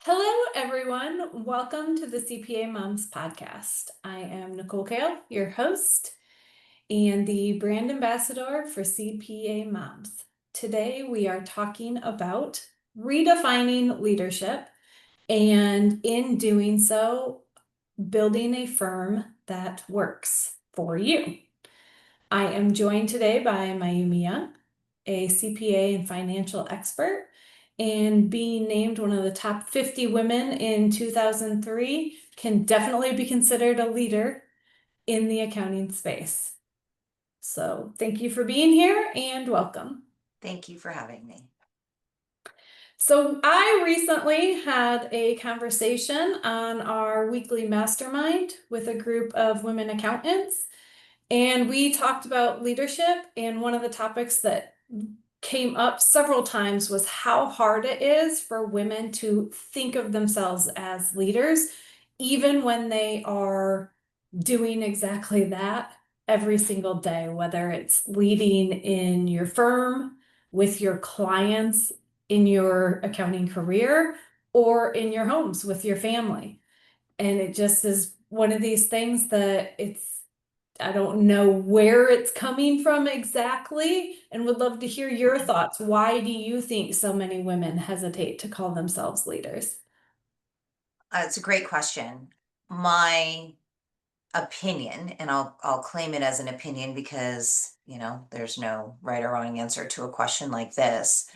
Hello, everyone. Welcome to the CPA Moms podcast. I am Nicole Kale, your host and the brand ambassador for CPA Moms. Today, we are talking about redefining leadership and, in doing so, building a firm that works for you. I am joined today by Mayumi Young, a CPA and financial expert, and being named one of the top 50 women in 2003 can definitely be considered a leader in the accounting space. So thank you for being here and welcome. Thank you for having me. So I recently had a conversation on our weekly mastermind with a group of women accountants. And we talked about leadership, and one of the topics that came up several times was how hard it is for women to think of themselves as leaders, even when they are doing exactly that every single day, whether it's leading in your firm, with your clients, in your accounting career, or in your homes with your family. And it just is one of these things that I don't know where it's coming from exactly, and would love to hear your thoughts. Why do you think so many women hesitate to call themselves leaders? It's a great question. My opinion, and I'll claim it as an opinion because, there's no right or wrong answer to a question like this.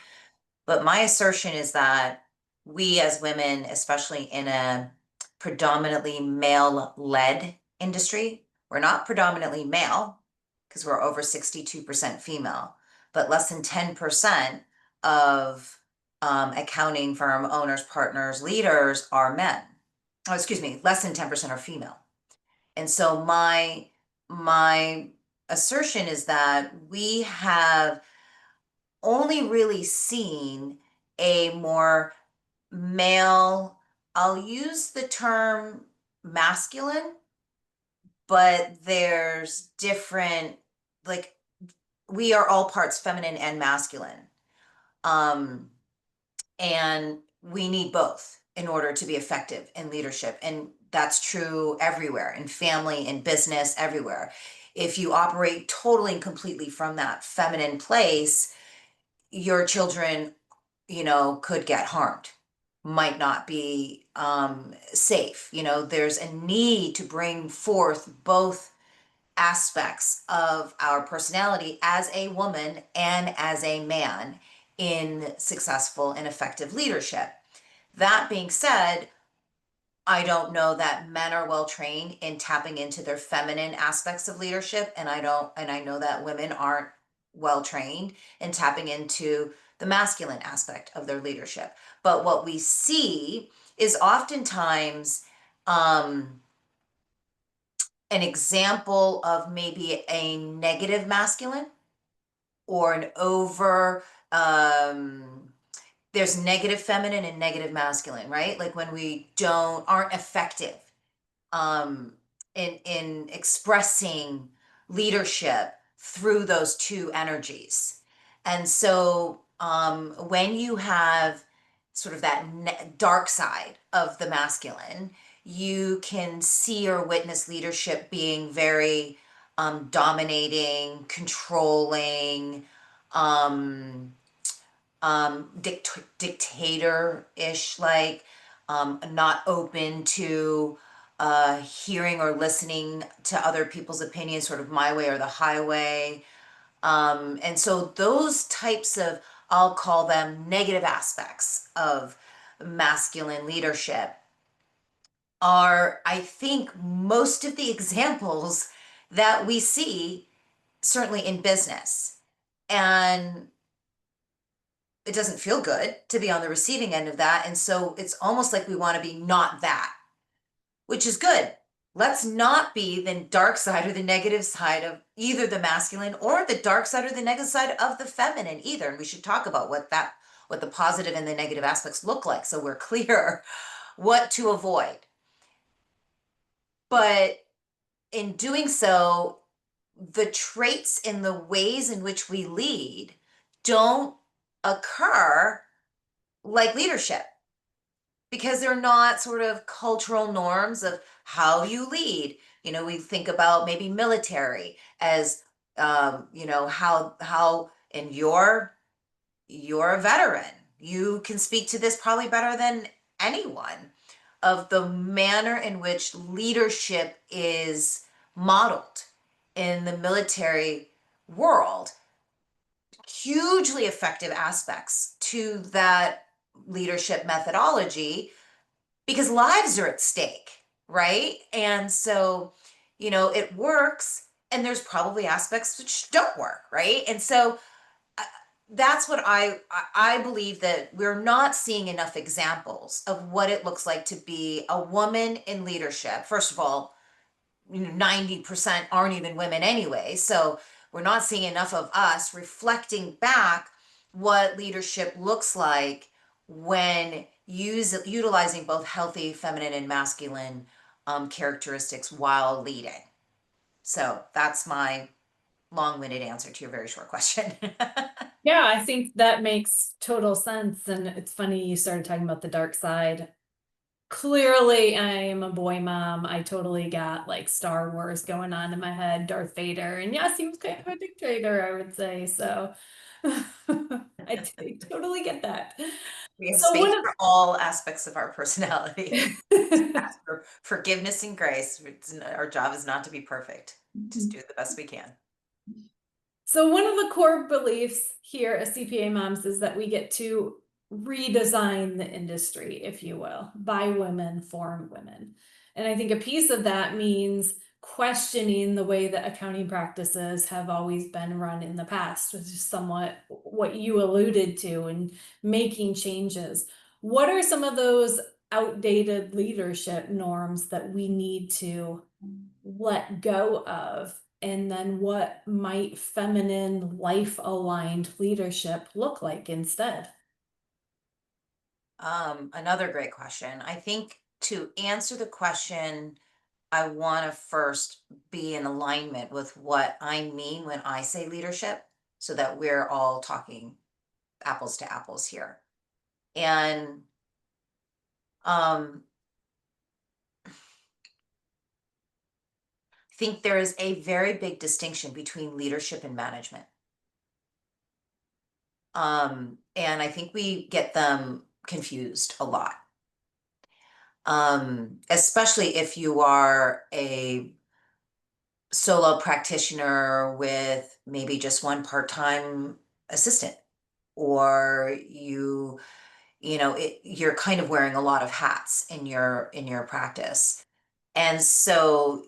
But my assertion is that we as women, especially in a predominantly male-led industry, we're not predominantly male because we're over 62% female, but less than 10% of accounting firm owners, partners, leaders are men. Oh, excuse me, less than 10% are female. And so my assertion is that we have only really seen a more male, I'll use the term masculine, but there's different, like, we are all parts feminine and masculine. Um, and we need both in order to be effective in leadership. And that's true everywhere, in family, in business, everywhere. If you operate totally and completely from that feminine place, your children, could get harmed, might not be safe. There's a need to bring forth both aspects of our personality as a woman and as a man in successful and effective leadership. That being said, I don't know that men are well trained in tapping into their feminine aspects of leadership, and I know that women aren't well trained in tapping into the masculine aspect of their leadership. But what we see is oftentimes an example of maybe a negative masculine or an over there's negative feminine and negative masculine, right? Like when we aren't effective in expressing leadership through those two energies. And so when you have sort of that dark side of the masculine, you can see or witness leadership being very dominating, controlling, um, dictator-ish, like not open to hearing or listening to other people's opinions, sort of my way or the highway. And so those types of, I'll call them negative aspects of masculine leadership are, I think, most of the examples that we see, certainly in business. And it doesn't feel good to be on the receiving end of that. And so it's almost like we want to be not that, which is good. Let's not be the dark side or the negative side of either the masculine or the dark side or the negative side of the feminine either. And we should talk about what the positive and the negative aspects look like, so we're clear what to avoid. But in doing so, the traits in the ways in which we lead don't occur like leadership. because they're not sort of cultural norms of how you lead. We think about maybe military as, how, and you're a veteran. You can speak to this probably better than anyone, of the manner in which leadership is modeled in the military world. Hugely effective aspects to that leadership methodology, because lives are at stake, right? And so, it works, and there's probably aspects which don't work, right? And so, uh, that's what I believe, that we're not seeing enough examples of what it looks like to be a woman in leadership. First of all, 90% aren't even women anyway. So we're not seeing enough of us reflecting back what leadership looks like when utilizing both healthy feminine and masculine characteristics while leading. So that's my long-winded answer to your very short question. Yeah, I think that makes total sense. And it's funny you started talking about the dark side. Clearly, I am a boy mom. I totally got like Star Wars going on in my head, Darth Vader. And yes, he was kind of a dictator, I would say. So totally get that. We have So space one for all aspects of our personality. of Ask for forgiveness and grace. Our job is not to be perfect. Just do the best we can. So one of the core beliefs here at CPA Moms is that we get to redesign the industry, if you will, by women for women. And I think a piece of that means questioning the way that accounting practices have always been run in the past, which is somewhat what you alluded to, and making changes. What are some of those outdated leadership norms that we need to let go of? And then what might feminine, life aligned leadership look like instead? Another great question. I think to answer the question, I want to first be in alignment with what I mean when I say leadership, so that we're all talking apples to apples here. And I think there is a very big distinction between leadership and management. And I think we get them confused a lot. Especially if you are a solo practitioner with maybe just one part-time assistant, or you're kind of wearing a lot of hats in your practice. And so,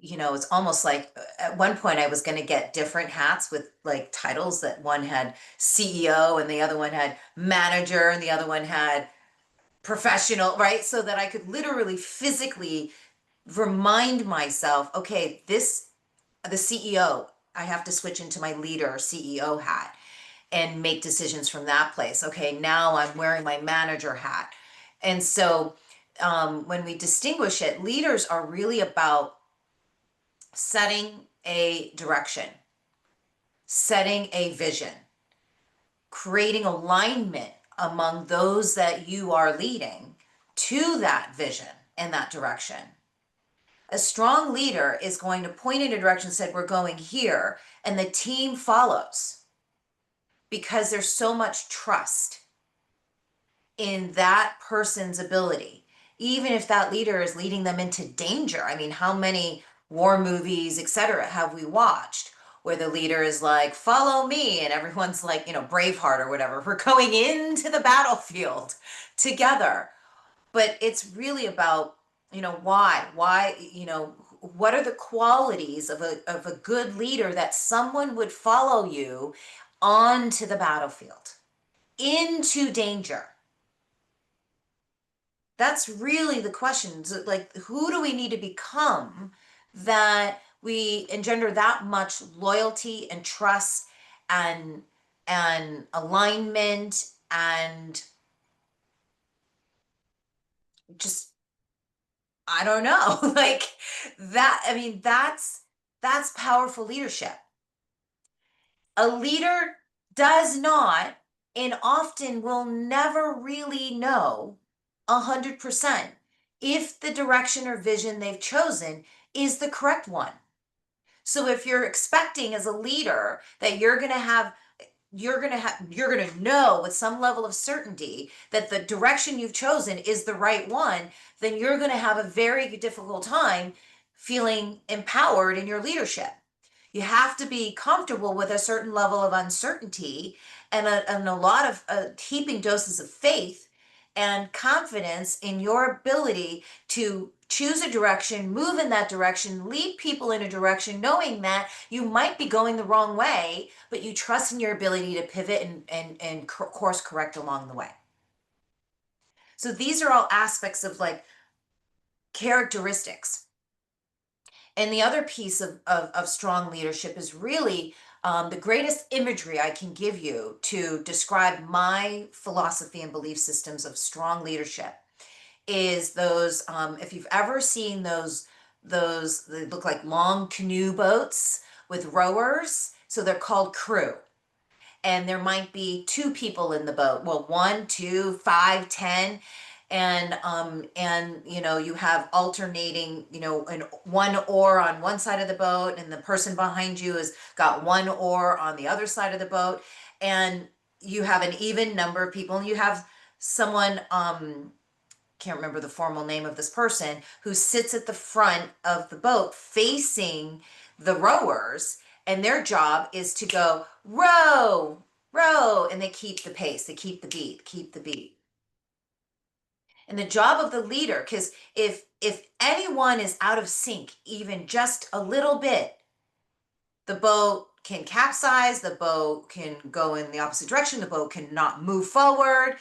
it's almost like, at one point I was going to get different hats with like titles, that one had CEO and the other one had manager and the other one had professional, right? So that I could literally physically remind myself, okay, the CEO, I have to switch into my leader CEO hat and make decisions from that place. Okay, now I'm wearing my manager hat. And so, when we distinguish it, leaders are really about setting a direction, setting a vision, creating alignment among those that you are leading to that vision and that direction. A strong leader is going to point in a direction, said, we're going here, and the team follows, because there's so much trust in that person's ability, even if that leader is leading them into danger. I mean, how many war movies, etc., have we watched where the leader is like, follow me, and everyone's like, Braveheart or whatever, we're going into the battlefield together. But it's really about, why, what are the qualities of a good leader that someone would follow you onto the battlefield, into danger? That's really the question. So, like, who do we need to become that we engender that much loyalty and trust and alignment, and just, I don't know, like that. I mean, that's powerful leadership. A leader does not, and often will never really know 100%, if the direction or vision they've chosen is the correct one. So if you're expecting as a leader that you're going to know with some level of certainty that the direction you've chosen is the right one, then you're going to have a very difficult time feeling empowered in your leadership. You have to be comfortable with a certain level of uncertainty and a lot of heaping doses of faith and confidence in your ability to choose a direction, move in that direction, lead people in a direction, knowing that you might be going the wrong way, but you trust in your ability to pivot and course correct along the way. So these are all aspects of like characteristics. And the other piece of strong leadership is really the greatest imagery I can give you to describe my philosophy and belief systems of strong leadership is those, if you've ever seen those, they look like long canoe boats with rowers. So they're called crew, and there might be two people in the boat. Well, one, two, five, 10. And you know, you have alternating, you know, one oar on one side of the boat, and the person behind you has got one oar on the other side of the boat. And you have an even number of people, and you have someone, can't remember the formal name of this person, who sits at the front of the boat facing the rowers, and their job is to go row, row, and they keep the pace, they keep the beat, keep the beat. And the job of the leader, because if anyone is out of sync even just a little bit, the boat can capsize, the boat can go in the opposite direction, the boat cannot move forward.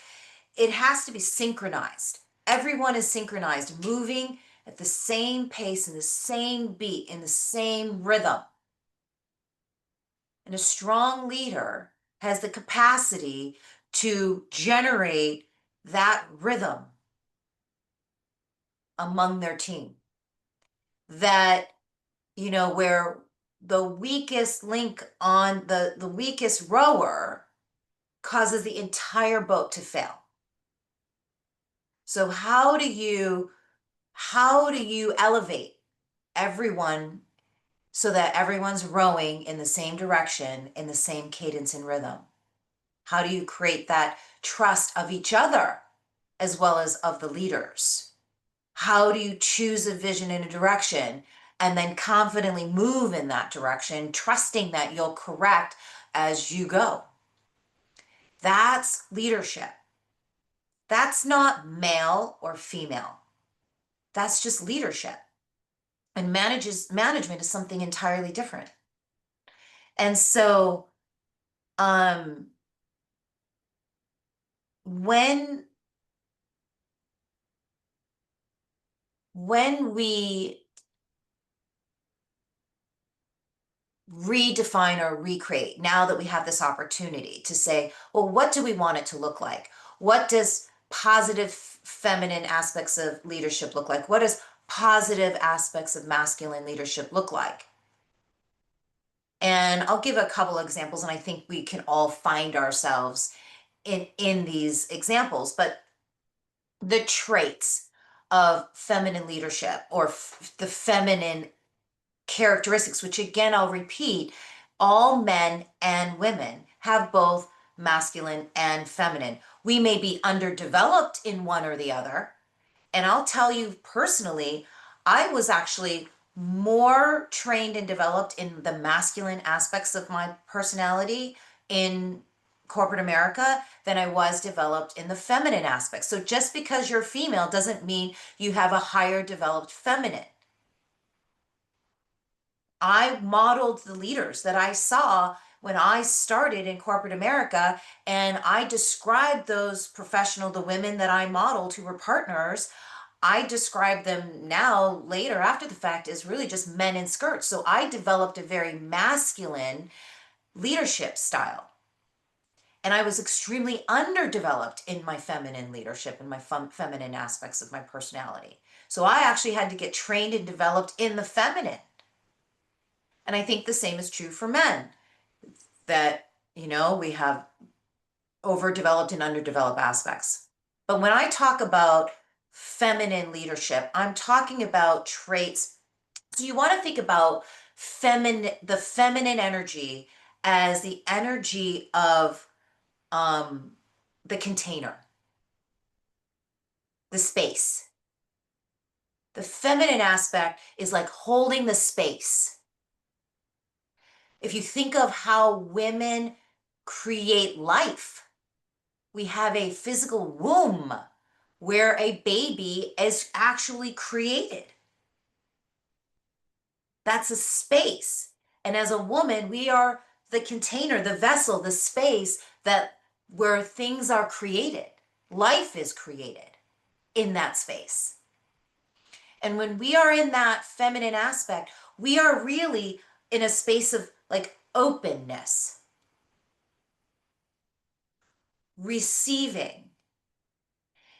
It has to be synchronized. Everyone is synchronized, moving at the same pace, in the same beat, in the same rhythm. And a strong leader has the capacity to generate that rhythm among their team. That, you know, where the weakest link on the weakest rower causes the entire boat to fail. So how do you elevate everyone so that everyone's rowing in the same direction, in the same cadence and rhythm? How do you create that trust of each other as well as of the leaders? How do you choose a vision and a direction and then confidently move in that direction, trusting that you'll correct as you go? That's leadership. That's not male or female. That's just leadership. And management is something entirely different. And so um when we redefine or recreate, now that we have this opportunity to say, well, what do we want it to look like? What does positive feminine aspects of leadership look like? What does positive aspects of masculine leadership look like? And I'll give a couple examples, and I think we can all find ourselves in these examples. But the traits of feminine leadership, or the feminine characteristics, which again, I'll repeat, all men and women have both masculine and feminine. We may be underdeveloped in one or the other. And I'll tell you personally, I was actually more trained and developed in the masculine aspects of my personality in corporate America than I was developed in the feminine aspects. So just because you're female doesn't mean you have a higher developed feminine. I modeled the leaders that I saw when I started in corporate America, and I described those the women that I modeled who were partners. I describe them now, later after the fact, as really just men in skirts. So I developed a very masculine leadership style. And I was extremely underdeveloped in my feminine leadership and my feminine aspects of my personality. So I actually had to get trained and developed in the feminine. And I think the same is true for men, that, you know, we have overdeveloped and underdeveloped aspects. But when I talk about feminine leadership, I'm talking about traits. So you want to think about the feminine energy as the energy of um, the container, the space. The feminine aspect is like holding the space. If you think of how women create life, we have a physical womb where a baby is actually created. That's a space. And as a woman, we are the container, the vessel, the space that where things are created. Life is created in that space. And when we are in that feminine aspect, we are really in a space of like openness, receiving.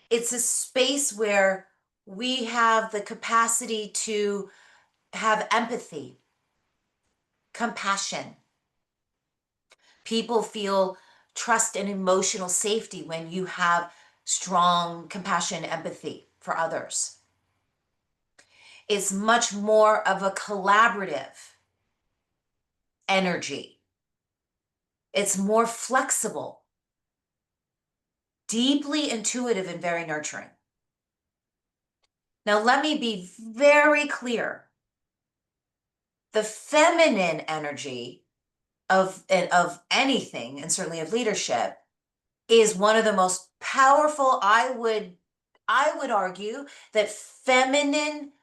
It's a space where we have the capacity to have empathy, compassion. People feel trust and emotional safety when you have strong compassion, empathy for others. It's much more of a collaborative energy. It's more flexible, deeply intuitive, and very nurturing. Now, let me be very clear. The feminine energy of anything, and certainly of leadership, is one of the most powerful. I would argue that feminine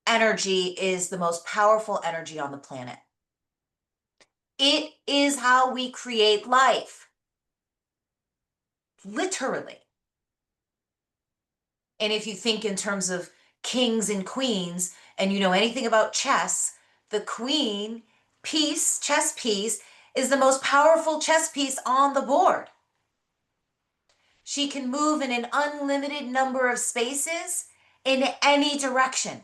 energy is the most powerful energy on the planet. It is how we create life, literally. And if you think in terms of kings and queens, and you know anything about chess, the queen piece, chess piece, is the most powerful chess piece on the board. She can move in an unlimited number of spaces in any direction.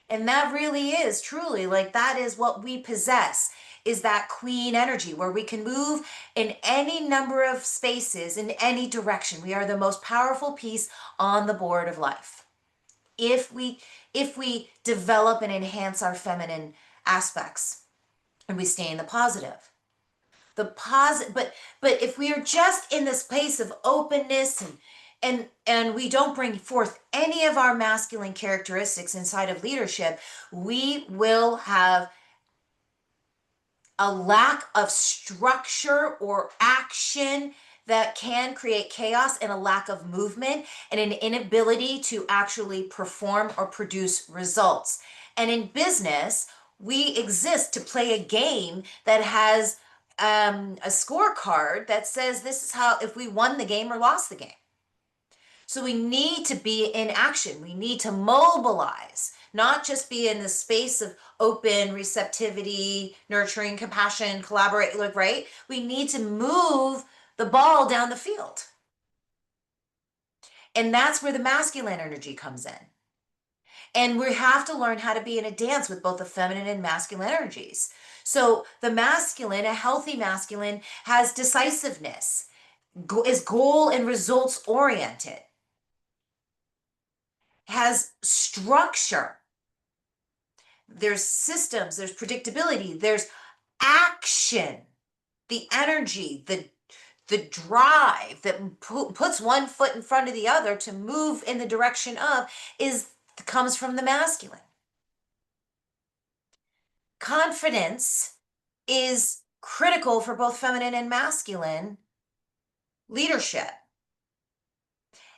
And that really is truly like that is what we possess, is that queen energy where we can move in any number of spaces in any direction. We are the most powerful piece on the board of life. If we develop and enhance our feminine aspects and we stay in the positive. But if we are just in this place of openness and we don't bring forth any of our masculine characteristics inside of leadership, we will have a lack of structure or action that can create chaos, and a lack of movement and an inability to actually perform or produce results. And in business, we exist to play a game that has a scorecard that says this is how, if we won the game or lost the game. So we need to be in action. We need to mobilize, not just be in the space of open receptivity, nurturing, compassion, collaborate, look, right? We need to move the ball down the field. And that's where the masculine energy comes in. And we have to learn how to be in a dance with both the feminine and masculine energies. So the masculine, a healthy masculine, has decisiveness, is goal and results oriented, has structure. There's systems, there's predictability, there's action, the energy, the drive that puts one foot in front of the other to move in the direction of comes from the masculine. Confidence is critical for both feminine and masculine leadership.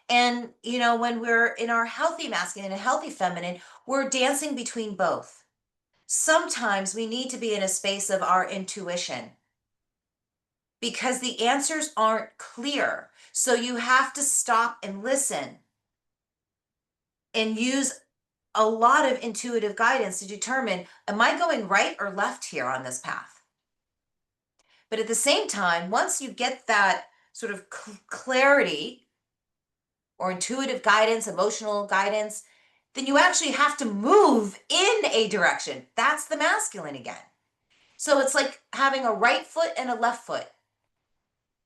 And, you know, when we're in our healthy masculine and healthy feminine, we're dancing between both. Sometimes we need to be in a space of our intuition because the answers aren't clear. So you have to stop and listen and use a lot of intuitive guidance to determine, am I going right or left here on this path? But at the same time, once you get that sort of clarity or intuitive guidance, emotional guidance, then you actually have to move in a direction. That's the masculine again. So it's like having a right foot and a left foot.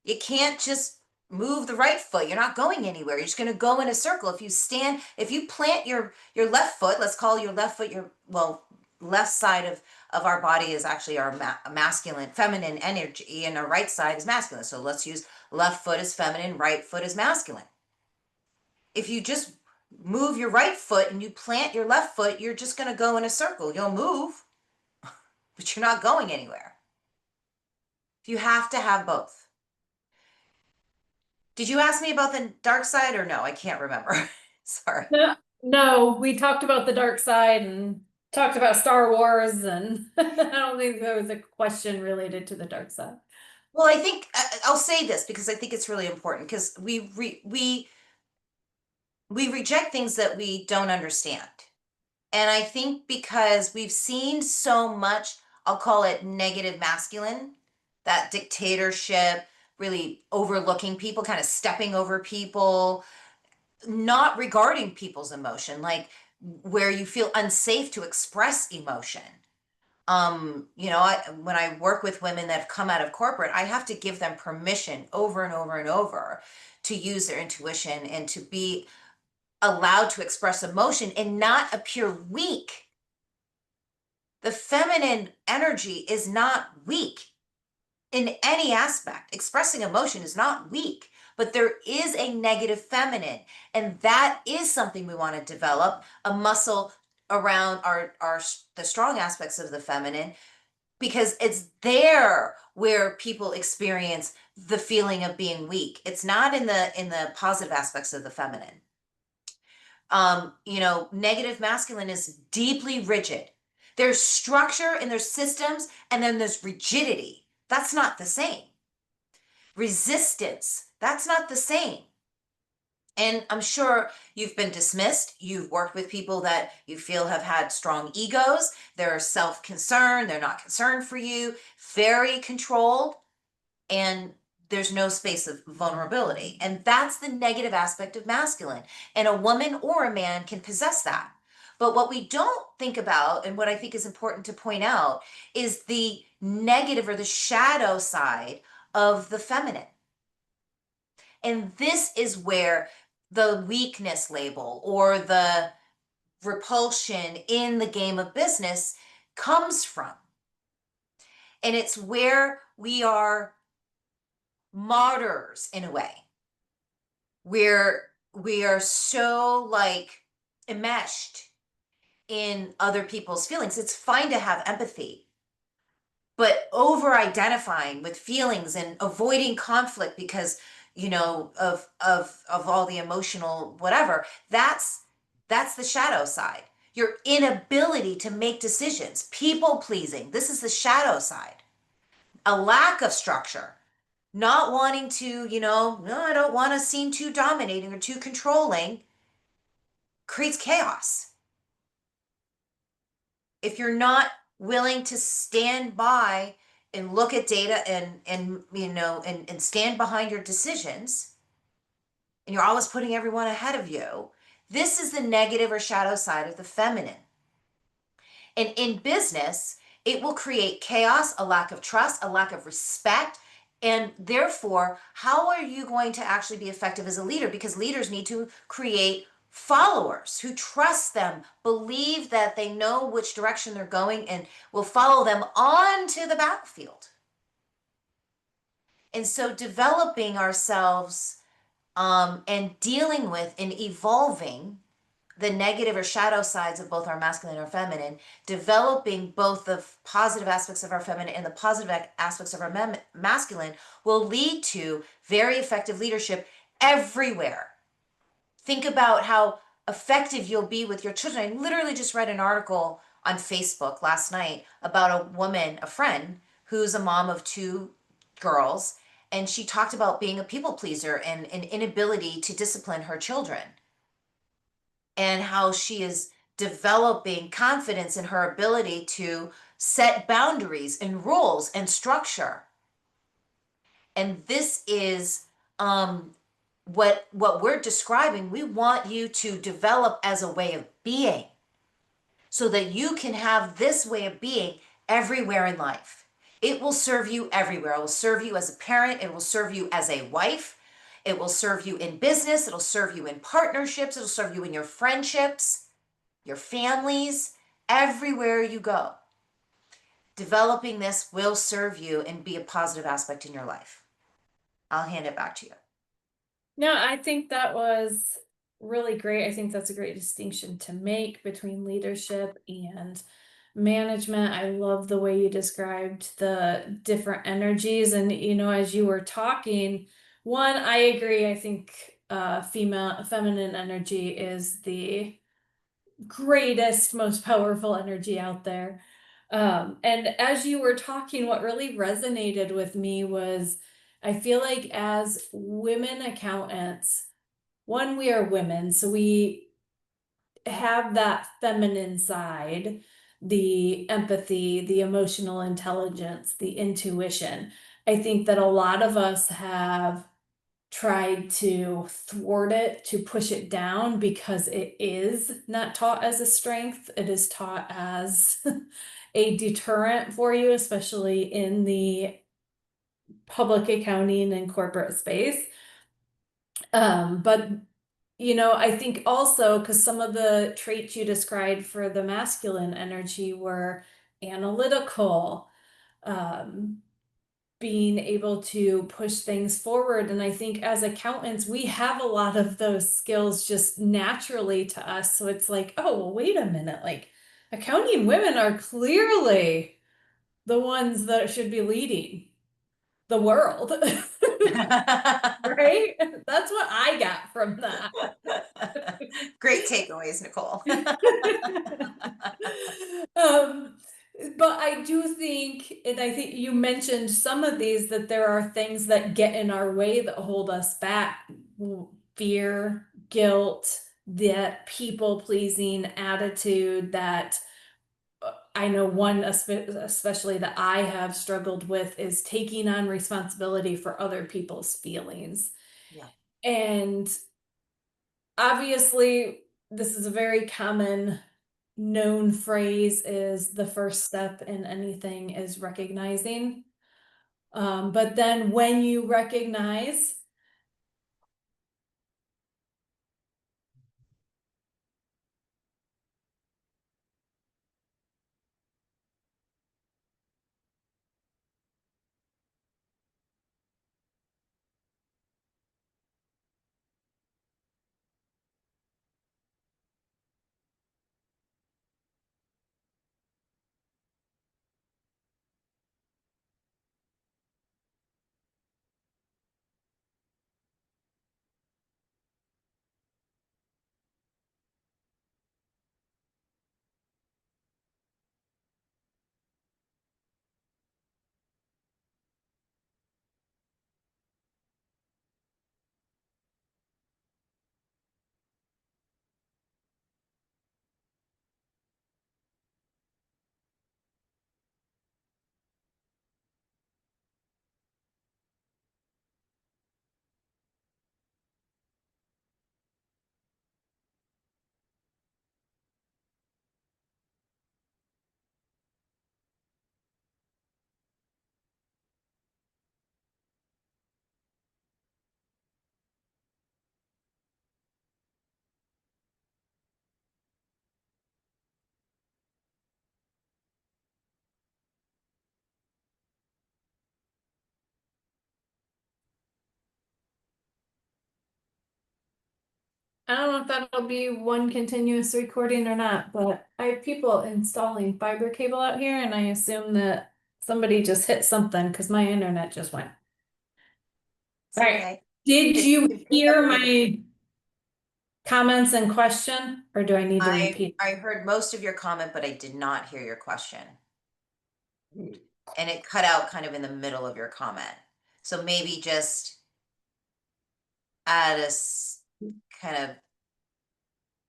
You can't just move the right foot. You're not going anywhere. You're just going to go in a circle. If you plant your left foot, let's call your left foot your, well, left side of our body is actually our masculine, feminine energy, and our right side is masculine. So let's use left foot is feminine, right foot is masculine. If you just move your right foot and you plant your left foot, you're just going to go in a circle. You'll move, but you're not going anywhere. You have to have both. Did you ask me about the dark side or no? I can't remember. Sorry. No, no, we talked about the dark side and talked about Star Wars, and I don't think there was a question related to the dark side. Well, I think I'll say this because I think it's really important because we reject things that we don't understand. And I think because we've seen so much, I'll call it negative masculine, that dictatorship, really overlooking people, kind of stepping over people, not regarding people's emotion, like where you feel unsafe to express emotion. When I work with women that have come out of corporate, I have to give them permission over and over and over to use their intuition and to be allowed to express emotion and not appear weak. The feminine energy is not weak in any aspect. Expressing emotion is not weak, but there is a negative feminine, and that is something we want to develop a muscle around our the strong aspects of the feminine, because it's there where people experience the feeling of being weak. It's not in the positive aspects of the feminine. Negative masculine is deeply rigid. There's structure and there's systems, and then there's rigidity. That's not the same. Resistance, that's not the same. And I'm sure you've been dismissed. You've worked with people that you feel have had strong egos. They're self-concerned. They're not concerned for you, very controlled, and there's no space of vulnerability. And that's the negative aspect of masculine. And a woman or a man can possess that. But what we don't think about, and what I think is important to point out, is the negative or the shadow side of the feminine. And this is where the weakness label or the repulsion in the game of business comes from. And it's where we are martyrs in a way, where we are so like enmeshed in other people's feelings. It's fine to have empathy, but over identifying with feelings and avoiding conflict because of all the emotional whatever, that's the shadow side. Your inability to make decisions, people pleasing, this is the shadow side. A lack of structure, not wanting to, no, I don't want to seem too dominating or too controlling, creates chaos. If you're not willing to stand by and look at data and stand behind your decisions, and you're always putting everyone ahead of you, this is the negative or shadow side of the feminine. And in business, it will create chaos, a lack of trust, a lack of respect. And therefore, how are you going to actually be effective as a leader? Because leaders need to create followers who trust them, believe that they know which direction they're going, and will follow them onto the battlefield. And so developing ourselves and dealing with and evolving the negative or shadow sides of both our masculine and our feminine, developing both the positive aspects of our feminine and the positive aspects of our masculine will lead to very effective leadership everywhere. Think about how effective you'll be with your children. I literally just read an article on Facebook last night about a woman, a friend, who's a mom of two girls, and she talked about being a people pleaser and an inability to discipline her children, and how she is developing confidence in her ability to set boundaries and rules and structure. And this is what we're describing. We want you to develop as a way of being so that you can have this way of being everywhere in life. It will serve you everywhere. It will serve you as a parent. It will serve you as a wife. It will serve you in business. It'll serve you in partnerships. It'll serve you in your friendships, your families, everywhere you go. Developing this will serve you and be a positive aspect in your life. I'll hand it back to you. No, I think that was really great. I think that's a great distinction to make between leadership and management. I love the way you described the different energies. And, as you were talking, one, I agree. I think feminine energy is the greatest, most powerful energy out there. And as you were talking, what really resonated with me was I feel like as women accountants, one, we are women, so we have that feminine side, the empathy, the emotional intelligence, the intuition. I think that a lot of us have tried to thwart it, to push it down because it is not taught as a strength. It is taught as a deterrent for you, especially in the public accounting and corporate space. But I think also because some of the traits you described for the masculine energy were analytical, um, being able to push things forward. And I think as accountants, we have a lot of those skills just naturally to us. So it's like, oh, well, wait a minute. Like, accounting women are clearly the ones that should be leading the world, right? That's what I got from that. Great takeaways, Nicole. Um, but I do think, and I think you mentioned some of these, that there are things that get in our way that hold us back. Fear, guilt, that people pleasing attitude that I know one especially that I have struggled with is taking on responsibility for other people's feelings. Yeah. And obviously, this is a very common known phrase is the first step in anything is recognizing. But then when you recognize, I don't know if that'll be one continuous recording or not, but I have people installing fiber cable out here, and I assume that somebody just hit something because my internet just went. It's All right. okay. Did You you can pick up hear where you. my comments and question, or do I need to repeat? I heard most of your comment, but I did not hear your question. And it cut out kind of in the middle of your comment. So maybe just add kind of,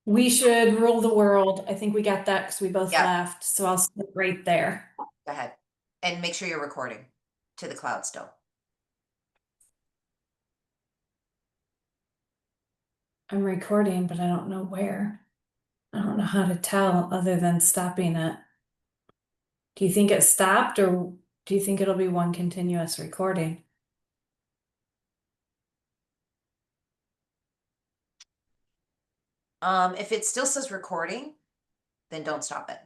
We should rule the world. I think we got that because we both yeah, laughed. So I'll sit right there. go ahead. And make sure you're recording to the cloud still. I'm recording, but I don't know where. I don't know how to tell other than stopping it. Do you think it stopped or do you think it'll be one continuous recording? If it still says recording, then don't stop it.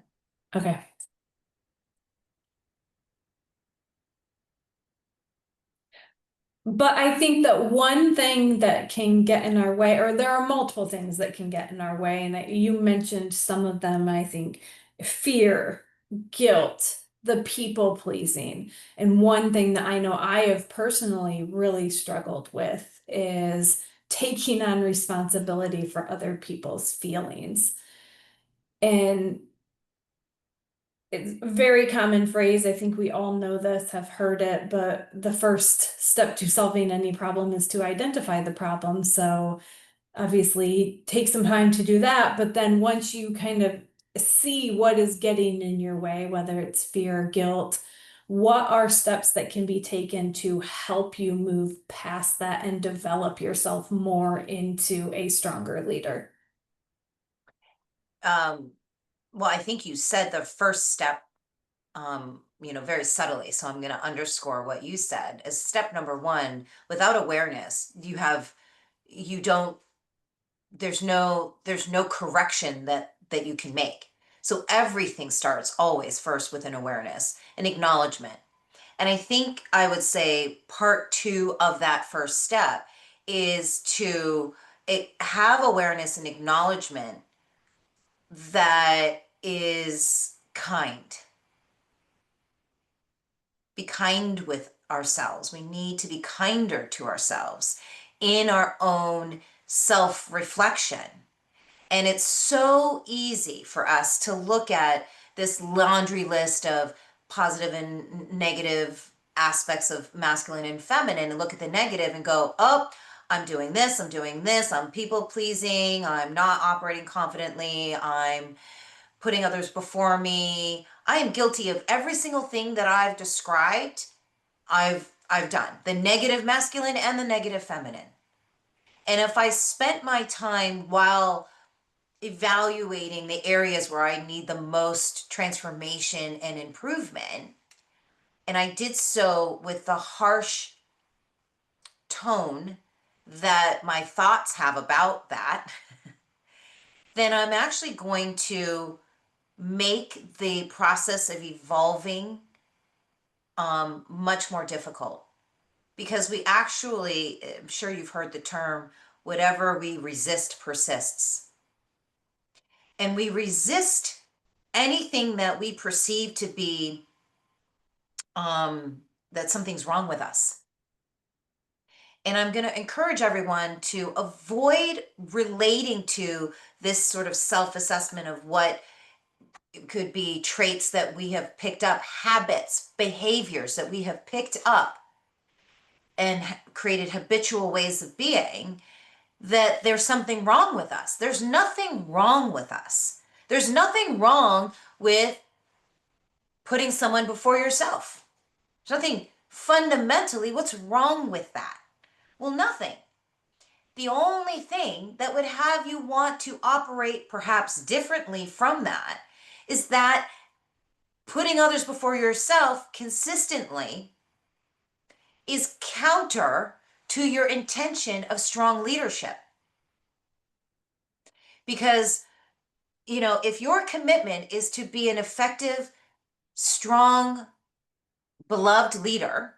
Okay. But I think that one thing that can get in our way, or there are multiple things that can get in our way, and you mentioned some of them, I think fear, guilt, the people pleasing. And one thing that I know I have personally really struggled with is taking on responsibility for other people's feelings. And it's a very common phrase. I think we all know this, have heard it, but the first step to solving any problem is to identify the problem. So obviously take some time to do that. But then once you kind of see what is getting in your way, whether it's fear, guilt, what are steps that can be taken to help you move past that and develop yourself more into a stronger leader? Um, well, I think you said the first step, very subtly. So I'm going to underscore what you said as step number one. Without awareness, you don't, there's no correction that you can make. So everything starts always first with an awareness, an acknowledgement. And I think I would say part two of that first step is to have awareness and acknowledgement that is kind. Be kind with ourselves. We need to be kinder to ourselves in our own self reflection. And it's so easy for us to look at this laundry list of positive and negative aspects of masculine and feminine and look at the negative and go, oh, I'm doing this, I'm people pleasing, I'm not operating confidently, I'm putting others before me. I am guilty of every single thing that I've described. I've done the negative masculine and the negative feminine. And if I spent my time while evaluating the areas where I need the most transformation and improvement, and I did so with the harsh tone that my thoughts have about that, then I'm actually going to make the process of evolving much more difficult because we actually, I'm sure you've heard the term, whatever we resist persists. And we resist anything that we perceive to be that something's wrong with us. And I'm going to encourage everyone to avoid relating to this sort of self assessment of what could be traits that we have picked up, habits, behaviors that we have picked up and created habitual ways of being, that there's something wrong with us. There's nothing wrong with us. There's nothing wrong with putting someone before yourself. There's nothing fundamentally, what's wrong with that? Well, nothing. The only thing that would have you want to operate perhaps differently from that is that putting others before yourself consistently is counter to your intention of strong leadership. Because, if your commitment is to be an effective, strong, beloved leader,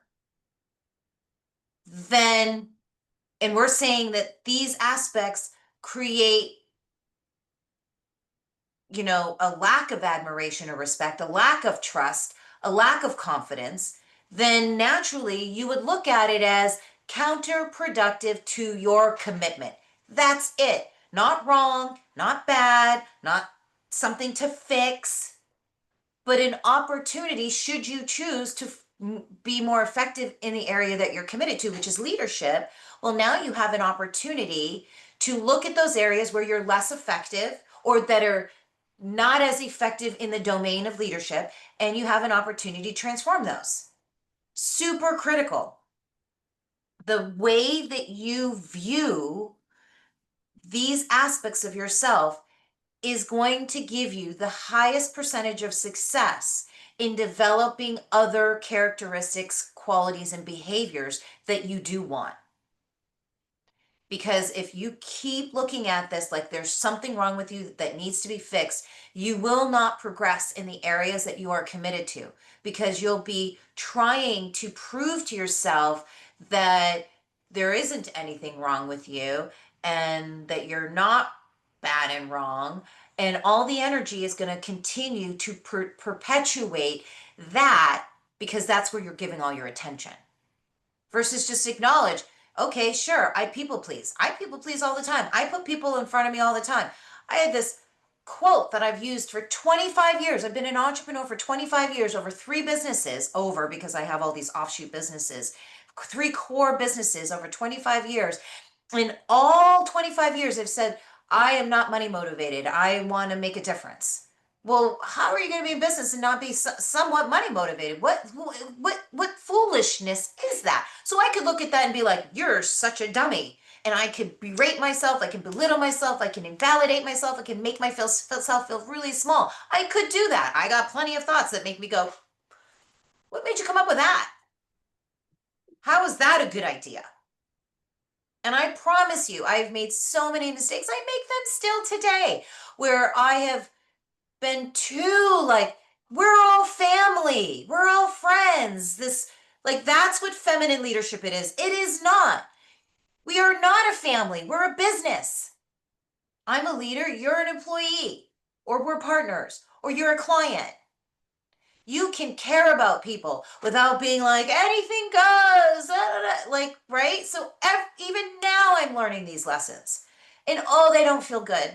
then, and we're saying that these aspects create, a lack of admiration or respect, a lack of trust, a lack of confidence, then naturally you would look at it as counterproductive to your commitment. That's it. Not wrong, not bad, not something to fix, but an opportunity should you choose to be more effective in the area that you're committed to, which is leadership. Well, now you have an opportunity to look at those areas where you're less effective or that are not as effective in the domain of leadership, and you have an opportunity to transform those. Super critical. The way that you view these aspects of yourself is going to give you the highest percentage of success in developing other characteristics, qualities, and behaviors that you do want. Because if you keep looking at this like there's something wrong with you that needs to be fixed, you will not progress in the areas that you are committed to, because you'll be trying to prove to yourself that there isn't anything wrong with you and that you're not bad and wrong. And all the energy is going to continue to perpetuate that, because that's where you're giving all your attention versus just acknowledge, okay, sure, I people please. I people please all the time. I put people in front of me all the time. I had this quote that I've used for 25 years. I've been an entrepreneur for 25 years, over three businesses, over because I have all these offshoot businesses, three core businesses over 25 years. In all 25 years, I've said, I am not money motivated. I want to make a difference. Well, how are you going to be in business and not be somewhat money motivated? What foolishness is that? So I could look at that and be like, you're such a dummy. And I could berate myself, I can belittle myself, I can invalidate myself, I can make myself feel really small. I could do that. I got plenty of thoughts that make me go, what made you come up with that? How is that a good idea? And I promise you, I've made so many mistakes. I make them still today, where I have been too like, we're all family, we're all friends. This, like, that's what feminine leadership it is. It is not. We are not a family, we're a business. I'm a leader, you're an employee, or we're partners, or you're a client. You can care about people without being like, anything goes, da, da, da. Like, right? So even now I'm learning these lessons. And oh, they don't feel good.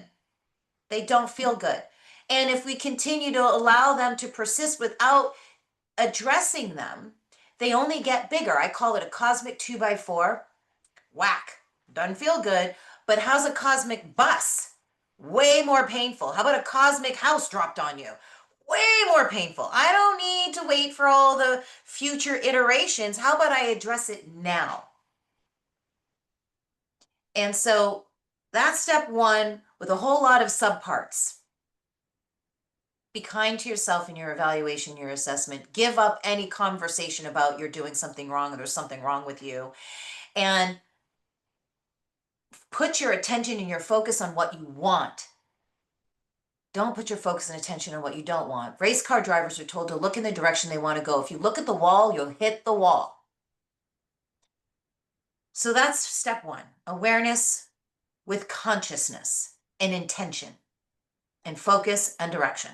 They don't feel good. And if we continue to allow them to persist without addressing them, they only get bigger. I call it a cosmic 2x4. Whack. Doesn't feel good. But how's a cosmic bus? Way more painful. How about a cosmic house dropped on you? Way more painful. I don't need to wait for all the future iterations. How about I address it now? And so that's step one, with a whole lot of subparts. Be kind to yourself in your evaluation, your assessment. Give up any conversation about you're doing something wrong or there's something wrong with you. And put your attention and your focus on what you want. Don't put your focus and attention on what you don't want. Race car drivers are told to look in the direction they want to go. If you look at the wall, you'll hit the wall. So that's step one, awareness with consciousness and intention and focus and direction.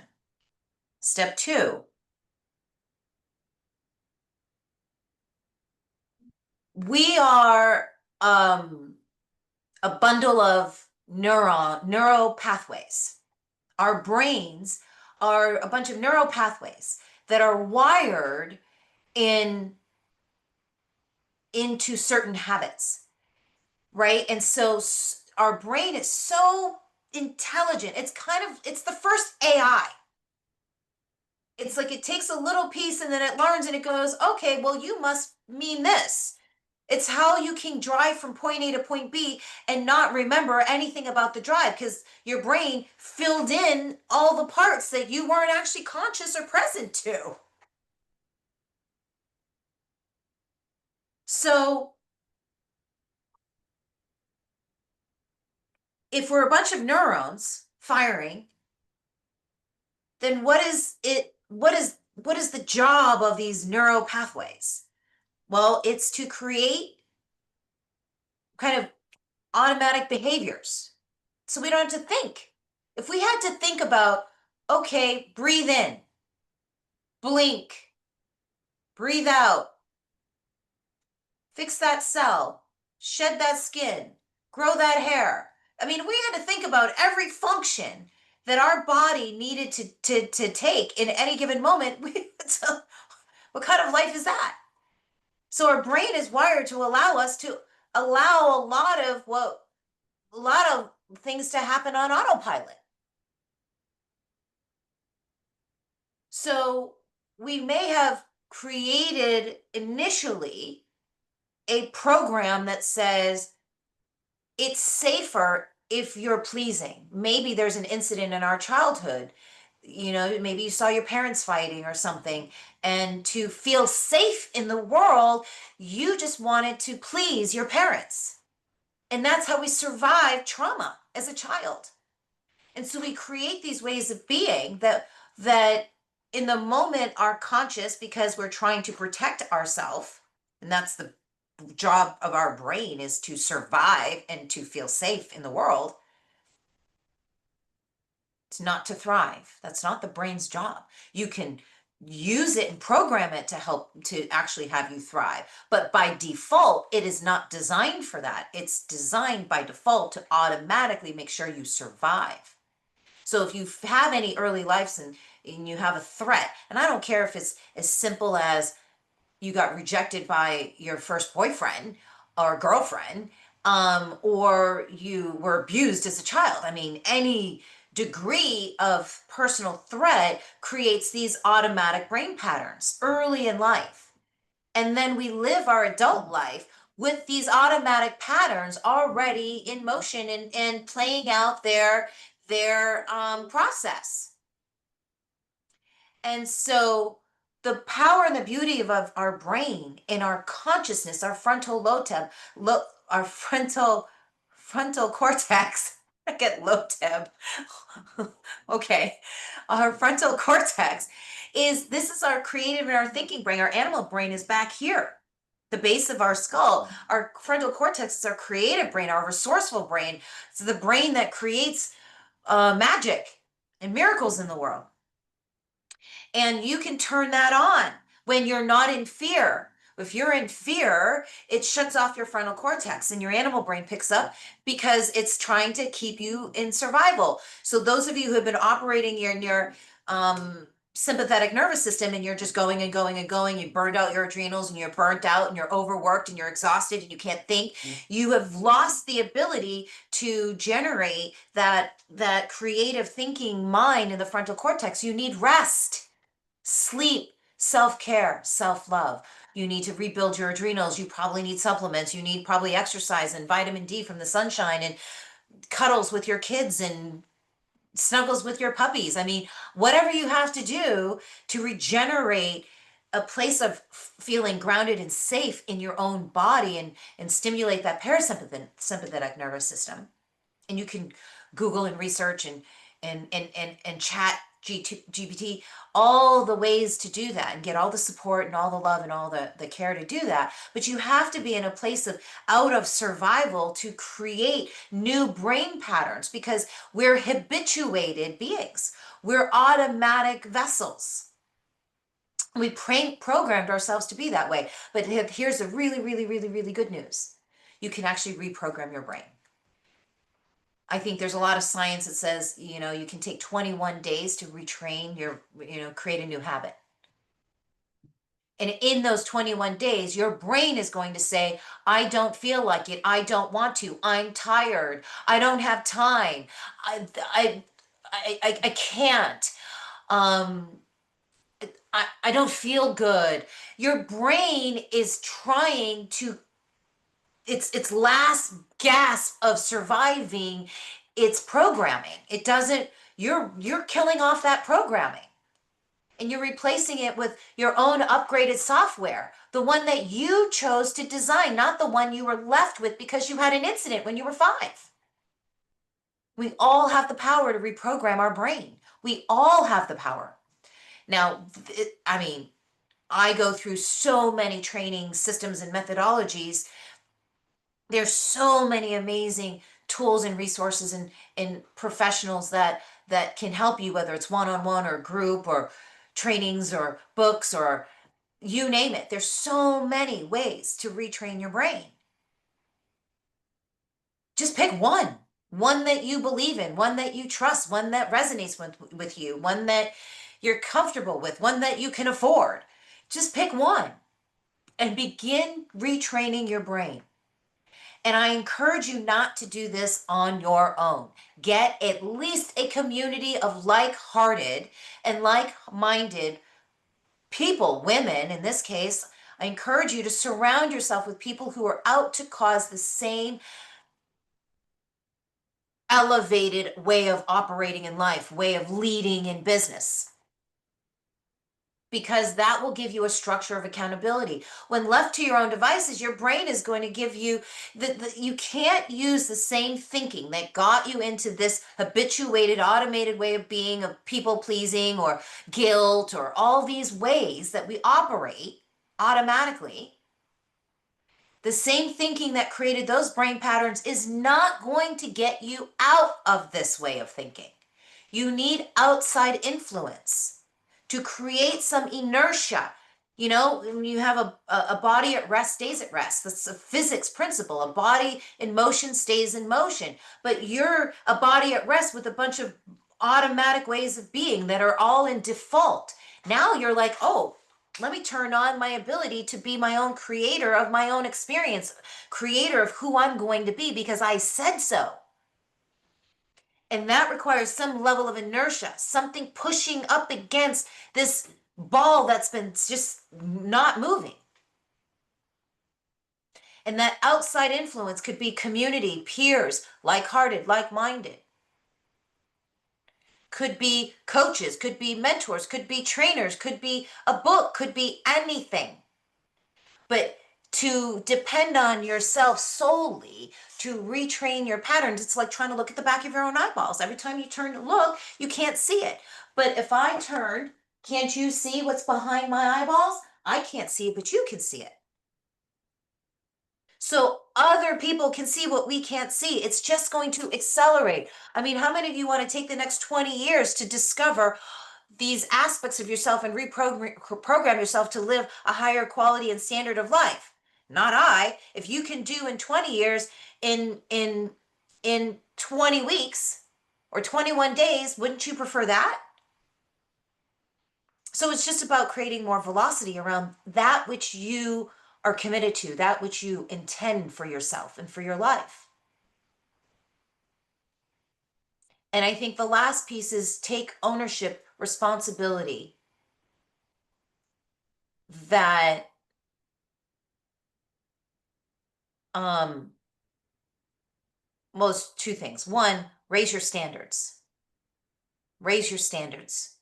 Step two, we are a bundle of neural pathways. Our brains are a bunch of neural pathways that are wired in into certain habits, right? And so our brain is so intelligent. It's the first AI. It's like it takes a little piece and then it learns and it goes, okay, well, you must mean this. It's how you can drive from point A to point B and not remember anything about the drive, because your brain filled in all the parts that you weren't actually conscious or present to. So if we're a bunch of neurons firing, then what is the job of these neural pathways? Well, it's to create kind of automatic behaviors. So we don't have to think. If we had to think about, okay, breathe in, blink, breathe out, fix that cell, shed that skin, grow that hair. I mean, we had to think about every function that our body needed to take in any given moment. What kind of life is that? So our brain is wired to allow us to allow a lot of things to happen on autopilot. So we may have created initially a program that says it's safer if you're pleasing. Maybe there's an incident in our childhood, maybe you saw your parents fighting or something, and to feel safe in the world, you just wanted to please your parents. And that's how we survive trauma as a child. And so we create these ways of being that in the moment are conscious because we're trying to protect ourselves. And that's the job of our brain, is to survive and to feel safe in the world. It's not to thrive. That's not the brain's job. You can use it and program it to help to actually have you thrive. But by default, it is not designed for that. It's designed by default to automatically make sure you survive. So if you have any early lives and you have a threat, and I don't care if it's as simple as you got rejected by your first boyfriend or girlfriend, or you were abused as a child. I mean, any degree of personal threat creates these automatic brain patterns early in life. And then we live our adult life with these automatic patterns already in motion and playing out their process. And so the power and the beauty of our brain and our consciousness, our frontal lobe, our frontal cortex, I get lobe. Okay. Our frontal cortex is, this is our creative and our thinking brain. Our animal brain is back here, the base of our skull. Our frontal cortex is our creative brain, our resourceful brain. It's the brain that creates magic and miracles in the world. And you can turn that on when you're not in fear. If you're in fear, it shuts off your frontal cortex and your animal brain picks up because it's trying to keep you in survival. So those of you who have been operating in your sympathetic nervous system, and you're just going and going and going, you burned out your adrenals and you're burnt out and you're overworked and you're exhausted and you can't think, you have lost the ability to generate that creative thinking mind in the frontal cortex. You need rest, sleep, self-care, self-love. You need to rebuild your adrenals. You probably need supplements. You need probably exercise and vitamin D from the sunshine and cuddles with your kids and snuggles with your puppies. I mean, whatever you have to do to regenerate a place of feeling grounded and safe in your own body and stimulate that parasympathetic nervous system. And you can Google and research and chat GPT, all the ways to do that and get all the support and all the love and all the care to do that. But you have to be in a place of out of survival to create new brain patterns, because we're habituated beings. We're automatic vessels. We programmed ourselves to be that way. But here's the really, really, really, really good news. You can actually reprogram your brain. I think there's a lot of science that says, you can take 21 days to retrain create a new habit. And in those 21 days, your brain is going to say, I don't feel like it. I don't want to. I'm tired. I don't have time. I can't. Um, I don't feel good. Your brain is trying to, its last gasp of surviving its programming. It doesn't, you're killing off that programming and you're replacing it with your own upgraded software, the one that you chose to design, not the one you were left with because you had an incident when you were 5. We all have the power to reprogram our brain. We all have the power. Now, I go through so many training systems and methodologies. There's so many amazing tools and resources and professionals that can help you, whether it's one-on-one or group or trainings or books or you name it. There's so many ways to retrain your brain. Just pick one that you believe in, one that you trust, one that resonates with you, one that you're comfortable with, one that you can afford. Just pick one and begin retraining your brain. And I encourage you not to do this on your own. Get at least a community of like-hearted and like-minded people, women in this case. I encourage you to surround yourself with people who are out to cause the same elevated way of operating in life, way of leading in business. because that will give you a structure of accountability. When left to your own devices, your brain is going to give you you can't use the same thinking that got you into this habituated, automated way of being, of people pleasing or guilt or all these ways that we operate automatically. The same thinking that created those brain patterns is not going to get you out of this way of thinking. You need outside influence to create some inertia. You know, when you have a body at rest stays at rest. That's a physics principle. A body in motion stays in motion. But you're a body at rest with a bunch of automatic ways of being that are all in default. Now you're like, oh, let me turn on my ability to be my own creator of my own experience, creator of who I'm going to be because I said so. And that requires some level of inertia, something pushing up against this ball that's been just not moving. And that outside influence could be community, peers, like-hearted, like-minded. Could be coaches, could be mentors, could be trainers, could be a book, could be anything. But to depend on yourself solely to retrain your patterns, it's like trying to look at the back of your own eyeballs. Every time you turn to look, you can't see it. But if I turn, can't you see what's behind my eyeballs? I can't see it, but you can see it. So other people can see what we can't see. It's just going to accelerate. I mean, how many of you want to take the next 20 years to discover these aspects of yourself and reprogram yourself to live a higher quality and standard of life? Not I. If you can do in 20 years, in 20 weeks or 21 days, wouldn't you prefer that? So it's just about creating more velocity around that which you are committed to, that which you intend for yourself and for your life. And I think the last piece is take ownership, responsibility that um most two things. One, raise your standards. Raise your standards.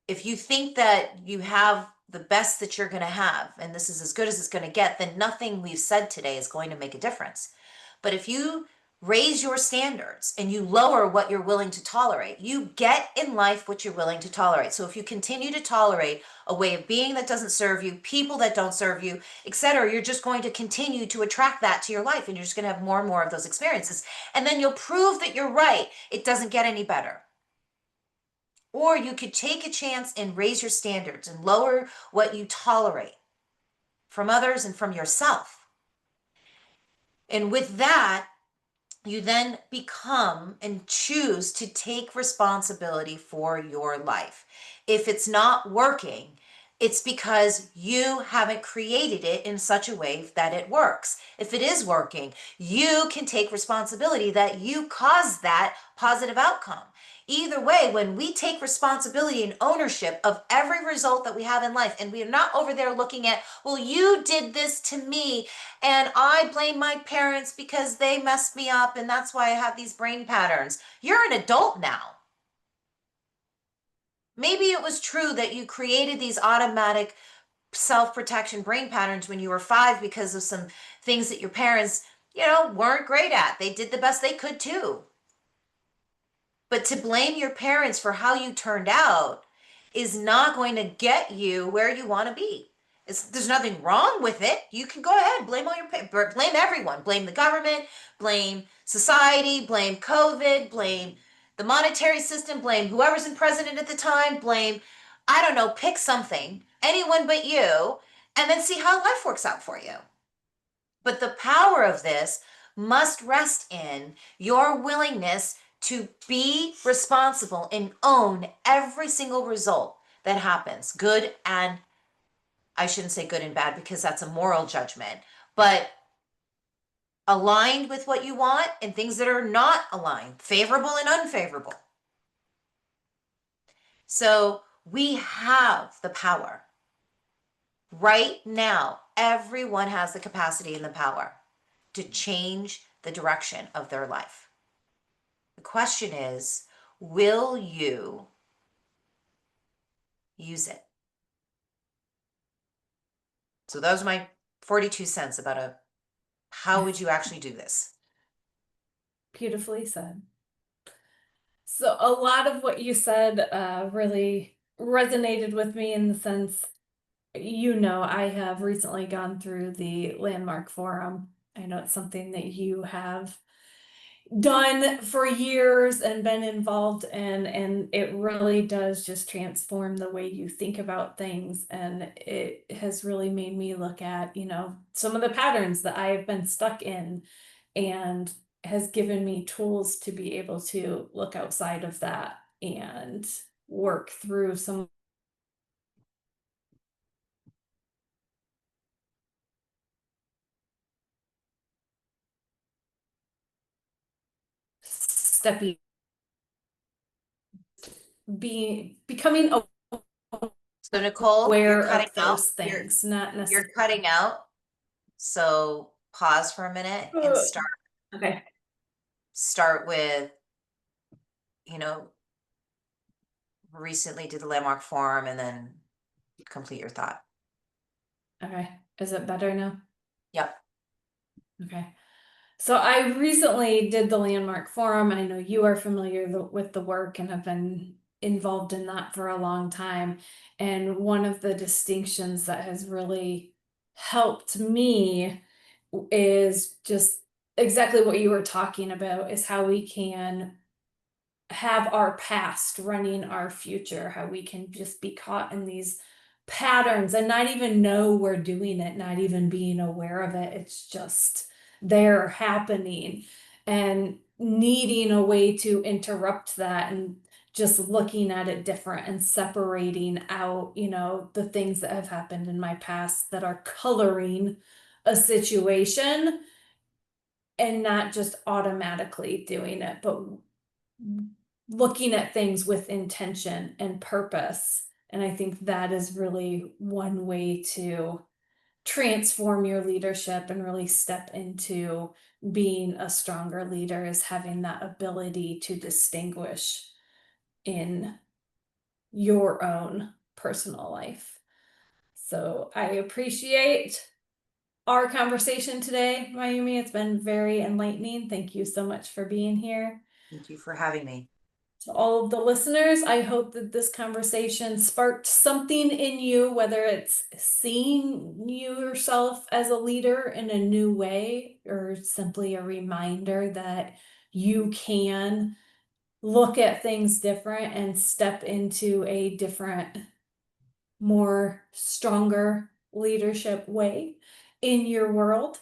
If you think that you have the best that you're going to have, and this is as good as it's going to get, then nothing we've said today is going to make a difference. But if you raise your standards and you lower what you're willing to tolerate, you get in life what you're willing to tolerate. So if you continue to tolerate a way of being that doesn't serve you, people that don't serve you, etc., you're just going to continue to attract that to your life, and you're just going to have more and more of those experiences. And then you'll prove that you're right. It doesn't get any better. Or you could take a chance and raise your standards and lower what you tolerate from others and from yourself. And with that, you then become and choose to take responsibility for your life. If it's not working, it's because you haven't created it in such a way that it works. If it is working, you can take responsibility that you caused that positive outcome. Either way, when we take responsibility and ownership of every result that we have in life, and we are not over there looking at, well, you did this to me, and I blame my parents because they messed me up, and that's why I have these brain patterns. You're an adult now. Maybe it was true that you created these automatic self-protection brain patterns when you were 5 because of some things that your parents, weren't great at. They did the best they could too. But to blame your parents for how you turned out is not going to get you where you want to be. There's nothing wrong with it. You can go ahead, blame all your blame everyone. Blame the government, blame society, blame COVID, blame the monetary system, blame whoever's in president at the time, blame, I don't know, pick something, anyone but you, and then see how life works out for you. But the power of this must rest in your willingness to be responsible and own every single result that happens, good and, I shouldn't say good and bad because that's a moral judgment, but aligned with what you want and things that are not aligned, favorable and unfavorable. So we have the power. Right now, everyone has the capacity and the power to change the direction of their life. The question is, will you use it? So those are my 42 cents about how would you actually do this? Beautifully said. So a lot of what you said really resonated with me in the sense, I have recently gone through the Landmark Forum. I know it's something that you have done for years and been involved in, and it really does just transform the way you think about things. And it has really made me look at, some of the patterns that I have been stuck in, and has given me tools to be able to look outside of that and work through some stepping, becoming So Nicole, aware of those things, not necessarily. You're cutting out. So pause for a minute and Okay. start with, you know, recently did the Landmark Forum and then complete your thought. Okay. Is it better now? Yep. Okay. So I recently did the Landmark Forum. I know you are familiar with the work and have been involved in that for a long time. And one of the distinctions that has really helped me is just exactly what you were talking about, is how we can have our past running our future, how we can just be caught in these patterns and not even know we're doing it, not even being aware of it. It's just there happening, and needing a way to interrupt that, and just looking at it different and separating out, the things that have happened in my past that are coloring a situation, and not just automatically doing it, but looking at things with intention and purpose. And I think that is really one way to transform your leadership and really step into being a stronger leader, is having that ability to distinguish in your own personal life. So I appreciate our conversation today, Mayumi. It's been very enlightening. Thank you so much for being here. Thank you for having me. To all of the listeners, I hope that this conversation sparked something in you, whether it's seeing yourself as a leader in a new way, or simply a reminder that you can look at things different and step into a different, more stronger leadership way in your world.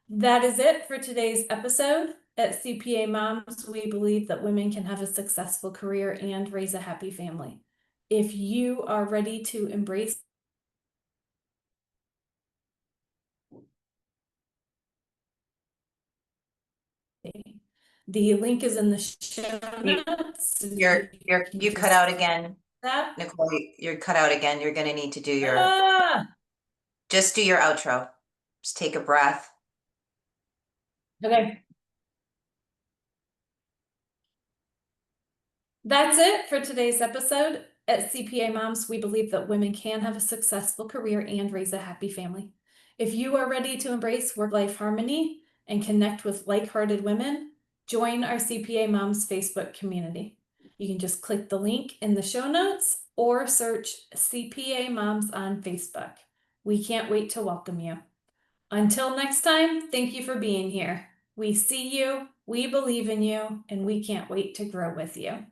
That is it for today's episode. At CPA Moms, we believe that women can have a successful career and raise a happy family. If you are ready to embrace, the link is in the show notes. You cut out again. That. Nicole, you're cut out again. You're gonna need to do Ah, just do your outro. Just take a breath. okay. That's it for today's episode. At CPA Moms, we believe that women can have a successful career and raise a happy family. If you are ready to embrace work-life harmony and connect with like-hearted women, join our CPA Moms Facebook community. You can just click the link in the show notes or search CPA Moms on Facebook. We can't wait to welcome you. Until next time, thank you for being here. We see you, we believe in you, and we can't wait to grow with you.